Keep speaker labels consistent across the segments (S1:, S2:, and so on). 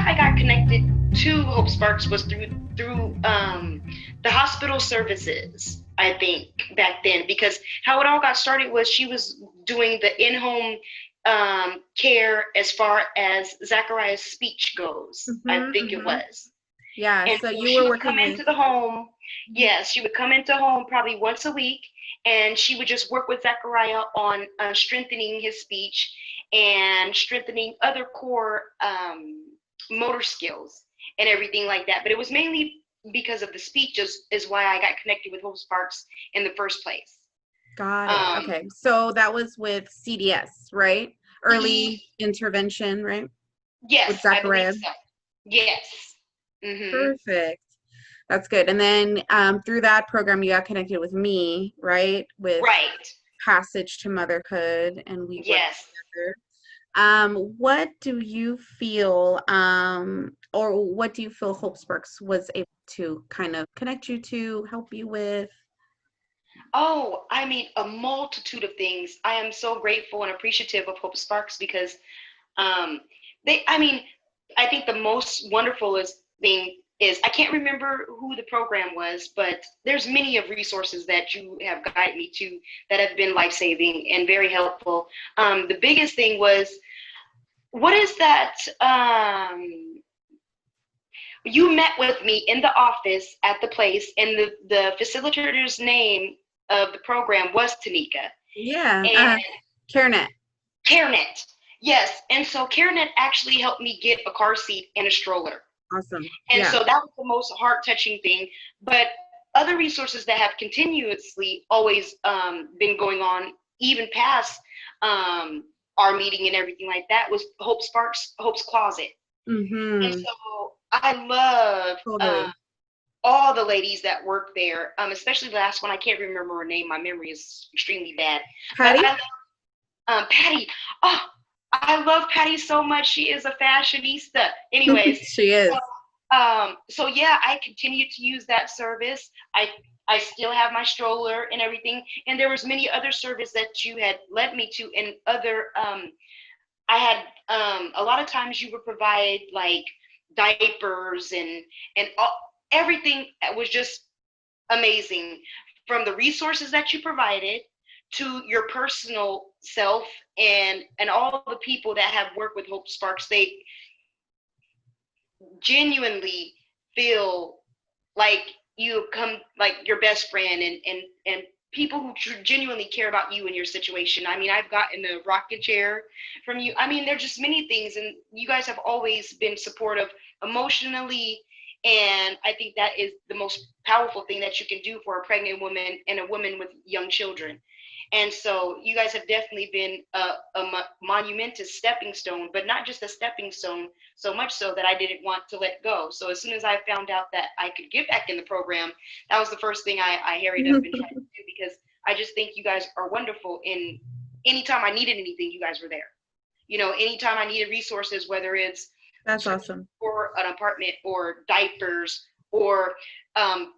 S1: I got connected to Hope Sparks was through the hospital services, I think, back then, because how it all got started was she was doing the in-home care as far as Zachariah's speech goes, I think it was.
S2: Yeah,
S1: And
S2: so
S1: so
S2: you
S1: she
S2: were
S1: would
S2: working
S1: come
S2: with.
S1: into the home. Yes, she would come into home probably once a week, and she would just work with Zachariah on strengthening his speech and strengthening other core motor skills and everything like that. But it was mainly because of the speech is why I got connected with Hope Sparks in the first place.
S2: Got it.
S1: Um,
S2: Okay. So that was with CDS, right? Early
S1: y-
S2: intervention, right? With
S1: yes, I believe
S2: Zachariah.
S1: so. Yes. Mm-hmm.
S2: Perfect. That's good. And then through that program, you got connected with me, right? With
S1: Right.
S2: Passage to Motherhood, and we worked
S1: Yes.
S2: together. What do you feel, or what do you feel Hope Sparks was able to kind of connect you to, help you with?
S1: Oh, I mean, a multitude of things. I am so grateful and appreciative of Hope Sparks because um, I mean, I think the most wonderful thing is I can't remember who the program was, but there's many of resources that you have guided me to that have been life-saving and very helpful. The biggest thing was, what is that? You met with me in the office at the place, and the facilitator's name of the program was Tanika.
S2: Yeah,
S1: And
S2: CareNet.
S1: CareNet, yes. And so CareNet actually helped me get a car seat and a stroller.
S2: Awesome.
S1: And
S2: Yeah.
S1: so that was the most heart-touching thing. But other resources that have continuously always been going on, even past our meeting and everything like that, was Hope Sparks, Hope's Closet. And
S2: Mm-hmm.
S1: so I love
S2: Totally.
S1: all the ladies that work there, especially the last one. I can't remember her name. My memory is extremely bad. But
S2: Patty?
S1: I love Patty. Oh, I love Patty so much. She is a fashionista. Anyways,
S2: She is.
S1: so yeah, I continue to use that service. I still have my stroller and everything. And there was many other service that you had led me to, and other I had a lot of times you would provide like diapers and everything was just amazing, from the resources that you provided to your personal self, and all the people that have worked with Hope Sparks. They genuinely feel like you come like your best friend, and people who genuinely care about you and your situation. I mean, I've gotten a rocket chair from you. I mean, there's just many things, and you guys have always been supportive emotionally. And I think that is the most powerful thing that you can do for a pregnant woman and a woman with young children. And so you guys have definitely been a monumentous stepping stone, but not just a stepping stone, so much so that I didn't want to let go. So as soon as I found out that I could get back in the program, that was the first thing I hurried up and tried to do, because I just think you guys are wonderful. In anytime I needed anything, you guys were there. You know, anytime I needed resources, whether it's
S2: That's awesome.
S1: for an apartment or diapers or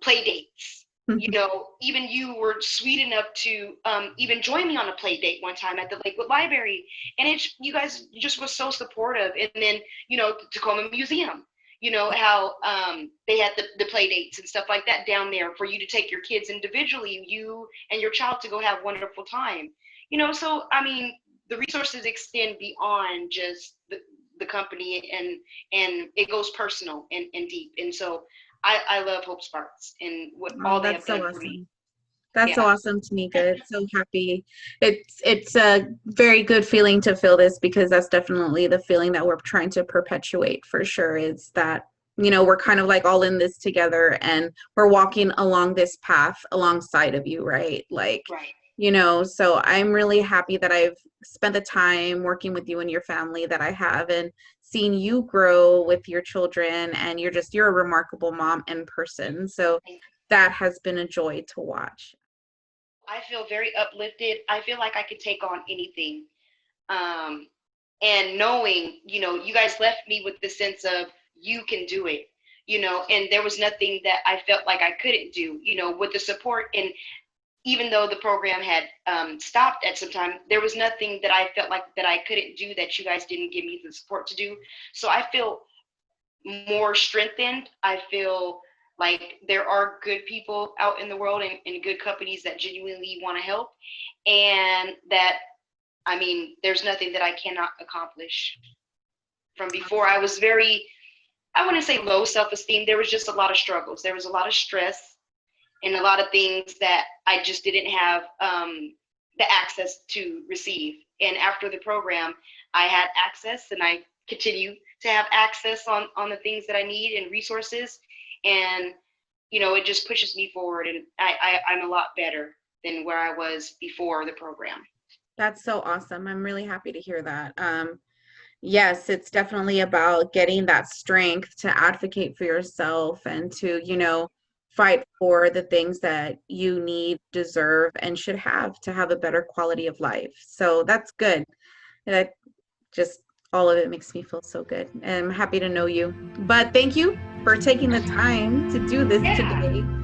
S1: play dates. You know, even you were sweet enough to even join me on a play date one time at the Lakewood Library, and you guys just was so supportive. And then, you know, Tacoma Museum, you know how they had the play dates and stuff like that down there for you to take your kids individually, you and your child, to go have wonderful time. You know, so I mean, the resources extend beyond just the company, and it goes personal and deep. And so I love Hope Sparks and what
S2: Oh,
S1: all they
S2: that's
S1: have
S2: so
S1: done for me.
S2: awesome. That's so
S1: Yeah.
S2: awesome, Tanika. It's so happy. It's a very good feeling to feel this, because that's definitely the feeling that we're trying to perpetuate for sure, is that, you know, we're kind of like all in this together, and we're walking along this path alongside of you, right? Like,
S1: Right.
S2: you know, so I'm really happy that I've spent the time working with you and your family that I have, and seeing you grow with your children, and you're a remarkable mom and person. So that has been a joy to watch.
S1: I feel very uplifted. I feel like I could take on anything. Um, and knowing, you know, you guys left me with the sense of you can do it, you know, and there was nothing that I felt like I couldn't do, you know, with the support. And even though the program had stopped at some time, there was nothing that I felt like that I couldn't do that you guys didn't give me the support to do. So I feel more strengthened. I feel like there are good people out in the world, and good companies that genuinely want to help, and that, I mean, there's nothing that I cannot accomplish. From before, I was very, I wouldn't say low self-esteem. There was just a lot of struggles. There was a lot of stress and a lot of things that I just didn't have the access to receive. And after the program, I had access, and I continue to have access on the things that I need and resources. And, you know, it just pushes me forward, and I'm a lot better than where I was before the program.
S2: That's so awesome. I'm really happy to hear that. Yes, it's definitely about getting that strength to advocate for yourself and to, fight for the things that you need, deserve, and should have to have a better quality of life. So that's good. That just all of it makes me feel so good. And I'm happy to know you. But thank you for taking the time to do this
S1: Yeah.
S2: today.